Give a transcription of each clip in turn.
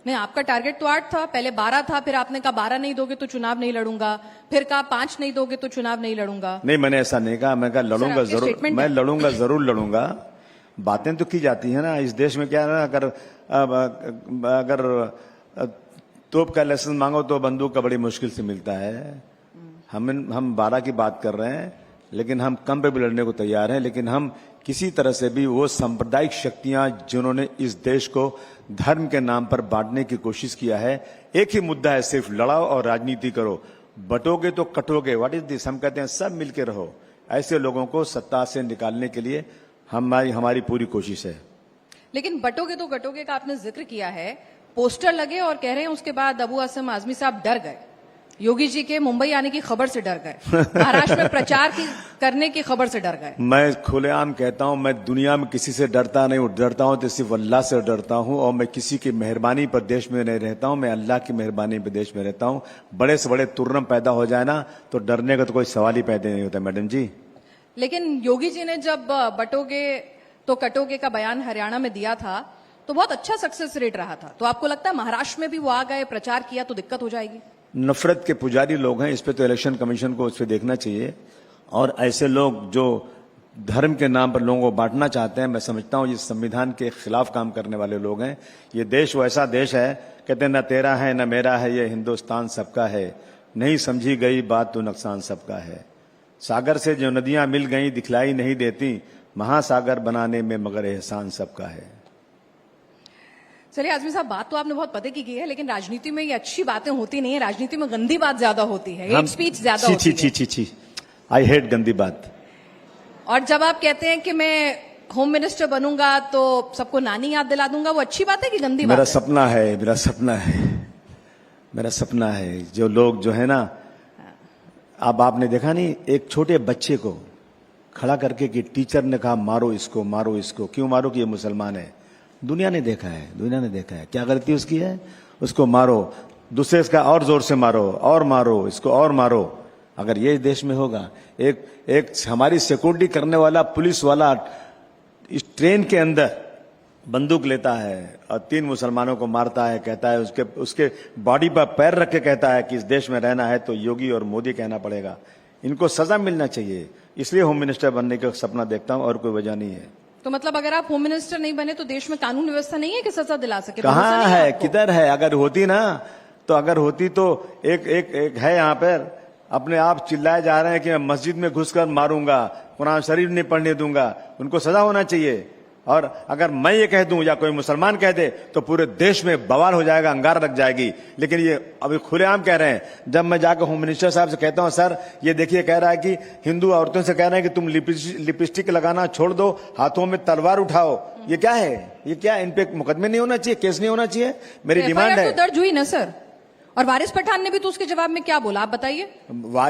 नहीं, आपका टारगेट तो 8 था, पहले 12 था, फिर आपने कहा 12 नहीं दोगे तो चुनाव नहीं लड़ूंगा, फिर कहा 5 नहीं दोगे तो चुनाव नहीं लड़ूंगा। नहीं, मैंने ऐसा नहीं कहा। मैं कहा लड़ूंगा आपके जरूर, statement मैं है। लड़ूंगा, जरूर लड़ूंगा। बातें तो की जाती है ना इस देश में। क्या है ना, अगर तोप का लाइसेंस मांगो तो बंदूक का बड़ी मुश्किल से मिलता है। हम 12 की बात कर रहे हैं, लेकिन हम कम पे भी लड़ने को तैयार हैं। लेकिन हम किसी तरह से भी वो सांप्रदायिक शक्तियां जिन्होंने इस देश को धर्म के नाम पर बांटने की कोशिश किया है, एक ही मुद्दा है, सिर्फ लड़ाओ और राजनीति करो। बटोगे तो कटोगे, व्हाट इज दिस। हम कहते हैं सब मिलके रहो। ऐसे लोगों को सत्ता से निकालने के लिए हमारी पूरी कोशिश है। लेकिन बटोगे तो कटोगे का आपने जिक्र किया है, पोस्टर लगे और कह रहे हैं उसके बाद अबू आसिम आजमी साहब डर गए, योगी जी के मुंबई आने की खबर से डर गए, महाराष्ट्र में प्रचार करने की खबर से डर गए। मैं खुलेआम कहता हूं, मैं दुनिया में किसी से डरता नहीं हूं। डरता हूं तो सिर्फ अल्लाह से डरता हूं, और मैं किसी की मेहरबानी पर देश में नहीं रहता हूं। मैं अल्लाह की मेहरबानी पर देश में रहता हूं। बड़े से बड़े तुर्रम पैदा हो जाए ना, तो डरने का तो कोई सवाल ही पैदा नहीं होता मैडम जी। लेकिन योगी जी ने जब बटोगे तो कटोगे का बयान हरियाणा में दिया था तो बहुत अच्छा सक्सेस रेट रहा था, तो आपको लगता है महाराष्ट्र में भी वो आ गए, प्रचार किया तो दिक्कत हो जाएगी? नफरत के पुजारी लोग हैं, इस पे तो इलेक्शन कमीशन को उस पर देखना चाहिए। और ऐसे लोग जो धर्म के नाम पर लोगों को बांटना चाहते हैं, मैं समझता हूं ये संविधान के खिलाफ काम करने वाले लोग हैं। ये देश वो ऐसा देश है, कहते हैं न तेरा है न मेरा है, ये हिंदुस्तान सबका है। नहीं समझी गई बात तो नुकसान सबका है। सागर से जो नदियां मिल गई दिखलाई नहीं देती, महासागर बनाने में मगर एहसान सबका है। चलिए आजमी साहब, बात तो आपने बहुत पते की है, लेकिन राजनीति में ये अच्छी बातें होती नहीं है, राजनीति में गंदी बात ज्यादा होती है, हेट स्पीच ज्यादा होती है। छी आई हेट गंदी बात। और जब आप कहते हैं कि मैं होम मिनिस्टर बनूंगा तो सबको नानी याद दिला दूंगा, वो अच्छी बात है कि गंदी बात मेरा है? सपना है, मेरा सपना है, मेरा सपना है। जो लोग जो है ना, अब आपने देखा नहीं, एक छोटे बच्चे को खड़ा करके कि टीचर ने कहा मारो इसको, मारो इसको। क्यों मारो? कि ये मुसलमान है। दुनिया ने देखा है, दुनिया ने देखा है। क्या गलती उसकी है? उसको मारो। दूसरे इसका और जोर से मारो, और मारो इसको, और मारो। अगर ये देश में होगा, एक हमारी सिक्योरिटी करने वाला पुलिस वाला इस ट्रेन के अंदर बंदूक लेता है और 3 मुसलमानों को मारता है, कहता है उसके बॉडी पर पैर रख के कहता है कि इस देश में रहना है तो योगी और मोदी कहना पड़ेगा। इनको सजा मिलना चाहिए। इसलिए होम मिनिस्टर बनने का सपना देखता हूं, और कोई वजह नहीं है। तो मतलब अगर आप होम मिनिस्टर नहीं बने तो देश में कानून व्यवस्था नहीं है कि सजा दिला सके? कहाँ है, किधर है? अगर होती ना, तो अगर होती तो एक है यहाँ पर, अपने आप चिल्लाए जा रहे हैं कि मैं मस्जिद में घुसकर मारूंगा, कुरान शरीफ नहीं पढ़ने दूंगा। उनको सजा होना चाहिए। और अगर मैं ये कह दूं या कोई मुसलमान कह दे तो पूरे देश में बवाल हो जाएगा, अंगार लग जाएगी। लेकिन ये अभी खुलेआम कह रहे हैं। जब मैं जाकर होम मिनिस्टर साहब से कहता हूं, सर ये देखिए, कह रहा है कि हिंदू औरतों से कह रहे हैं कि तुम लिपस्टिक लगाना छोड़ दो, हाथों में तलवार उठाओ। ये क्या है? ये क्या? इन पे मुकदमे नहीं होना चाहिए, केस नहीं होना चाहिए? मेरी डिमांड है। तो दर्ज हुई ना सर? और वारिस पठान ने भी तो उसके जवाब में क्या बोला, आप बताइए।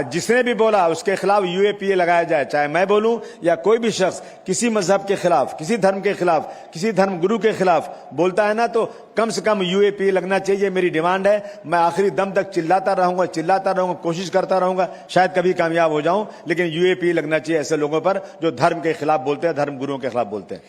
जिसने भी बोला उसके खिलाफ यूएपीए लगाया जाए, चाहे मैं बोलूं या कोई भी शख्स किसी मजहब के खिलाफ, किसी धर्म के खिलाफ, किसी धर्म गुरु के खिलाफ बोलता है ना, तो कम से कम यूएपीए लगना चाहिए। मेरी डिमांड है। मैं आखिरी दम तक चिल्लाता रहूंगा, कोशिश करता रहूंगा। शायद कभी कामयाब हो जाऊं, लेकिन यूएपीए लगना चाहिए ऐसे लोगों पर जो धर्म के खिलाफ बोलते हैं, धर्म गुरुओं के खिलाफ बोलते हैं।